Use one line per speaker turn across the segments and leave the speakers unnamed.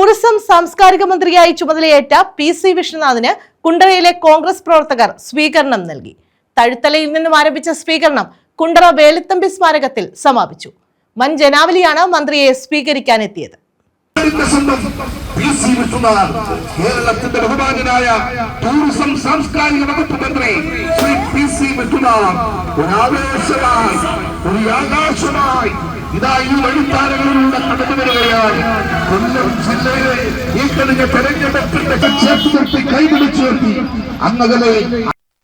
Tourism സാംസ്കാരിക മന്ത്രിയായി ചുമതലയേറ്റ പി.സി. വിഷ്ണുനാഥിന് കുണ്ടറയിലെ കോൺഗ്രസ് പ്രവർത്തകർ സ്വീകരണം നൽകി. തഴുത്തലയിൽ നിന്നും ആരംഭിച്ച സ്വീകരണം കുണ്ടറ വേലുത്തമ്പി സ്മാരകത്തിൽ സമാപിച്ചു. വൻ ജനാവലിയാണ് മന്ത്രിയെ സ്വീകരിക്കാനെത്തിയത്.
കേരളത്തിന്റെ ബഹുമാന്യനായ ടൂറിസം സാംസ്കാരിക വകുപ്പ് മന്ത്രി ശ്രീ പി.സി. വിഷ്ണുനാഥ് ഒരു ആകാശമായി ഇതാ ഈ വഴിത്താരകളിലൂടെ കടന്നു വരികയാണ്. കൊല്ലം ജില്ലയിലെ ഈ കഴിഞ്ഞ തെരഞ്ഞെടുപ്പിന്റെ കൈപിടിച്ചുയർത്തി അങ്ങകലെ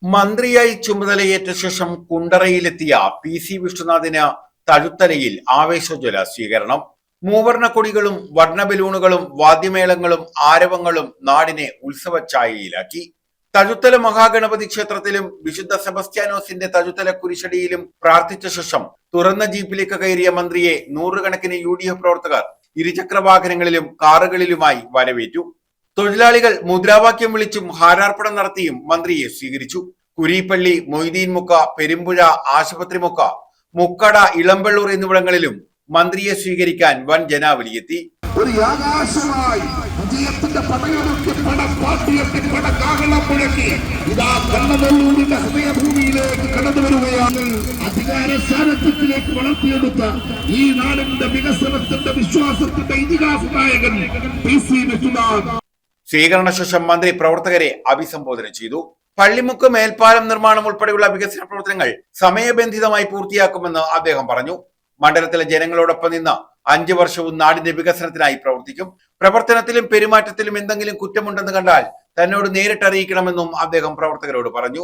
മന്ത്രിയായി ചുമതലയേറ്റ ശേഷം കുണ്ടറയിലെത്തിയ പി.സി. വിഷ്ണുനാഥിന് തഴുത്തലയിൽ ആവേശോജ്വല സ്വീകരണം. മൂവർണ്ണ കൊടികളും വർണ്ണ ബലൂണുകളും വാദ്യമേളങ്ങളും ആരവങ്ങളും നാടിനെ ഉത്സവഛായയിലാക്കി. തഴുത്തല മഹാഗണപതി ക്ഷേത്രത്തിലും വിശുദ്ധ സെബസ്ത്യാനോസിന്റെ തഴുത്തല കുരിശടിയിലും പ്രാർത്ഥിച്ച ശേഷം തുറന്ന ജീപ്പിലേക്ക് കയറിയ മന്ത്രിയെ നൂറുകണക്കിന് UDF പ്രവർത്തകർ ഇരുചക്ര വാഹനങ്ങളിലും കാറുകളിലുമായി വരവേറ്റു. തൊഴിലാളികൾ മുദ്രാവാക്യം വിളിച്ചും ഹാരാർപ്പണം നടത്തിയും മന്ത്രിയെ സ്വീകരിച്ചു. കുരീപ്പള്ളി, മൊയ്തീൻമുക്ക, പെരുമ്പുഴ, ആശുപത്രിമുക്ക, മുക്കട, ഇളമ്പള്ളൂർ എന്നിവിടങ്ങളിലും മന്ത്രിയെ സ്വീകരിക്കാൻ വൻ ജനാവലിയെത്തി.
ഒരു ആകാശമായി വിജയത്തിന്റെ പടയൊരുക്കി പടപ്പാട്ടിയൊക്കെ പടകാഹളം മുഴക്കി ഇതാ കണ്ണനല്ലൂരിന്റെ ഹൃദയഭൂമിയിലേക്ക് കടന്നു വരികയാണ്. അധികാര സാരഥ്യത്തിലേക്ക് വളർത്തിയെടുത്ത ഈ നാടിന്റെ വികസനത്തിന്റെ വിശ്വാസത്തിന്റെ ഇതിഹാസ നായകൻ പി.സി. വിഷ്ണുനാഥ്.
സ്വീകരണ ശേഷം മന്ത്രി പ്രവർത്തകരെ അഭിസംബോധന ചെയ്തു. പള്ളിമുക്ക് മേൽപ്പാലം നിർമ്മാണം ഉൾപ്പെടെയുള്ള വികസന പ്രവർത്തനങ്ങൾ സമയബന്ധിതമായി പൂർത്തിയാക്കുമെന്ന് അദ്ദേഹം പറഞ്ഞു. മണ്ഡലത്തിലെ ജനങ്ങളോടൊപ്പം നിന്ന് 5 വർഷവും നാടിന്റെ വികസനത്തിനായി പ്രവർത്തിക്കും. പ്രവർത്തനത്തിലും പെരുമാറ്റത്തിലും എന്തെങ്കിലും കുറ്റമുണ്ടെന്ന് കണ്ടാൽ തന്നോട് നേരിട്ട് അറിയിക്കണമെന്നും അദ്ദേഹം പ്രവർത്തകരോട് പറഞ്ഞു.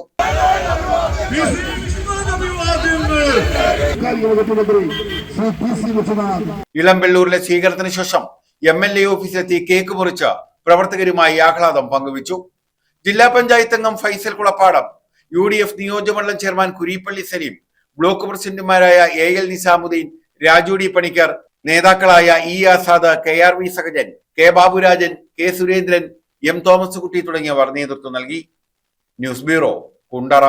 ഇളമ്പള്ളൂരിലെ സ്വീകരണത്തിന് ശേഷം MLA ഓഫീസിലെത്തി കേക്ക് മുറിച്ച് പ്രവർത്തകരുമായി ആഹ്ലാദം പങ്കുവച്ചു. ജില്ലാ പഞ്ചായത്ത് അംഗം ഫൈസൽ കുളപ്പാടം, UDF നിയോജകമണ്ഡലം ചെയർമാൻ കുരീപ്പള്ളി സലീം, ബ്ലോക്ക് പ്രസിഡന്റുമാരായ AL നിസാമുദ്ദീൻ, രാജു ഡി പണിക്കർ, നേതാക്കളായ E Azad, KRV Sahajan, K Baburajan, K Surendran, M Thomas Kutty തുടങ്ങിയവർ നേതൃത്വം നൽകി. News bureau, Kundara.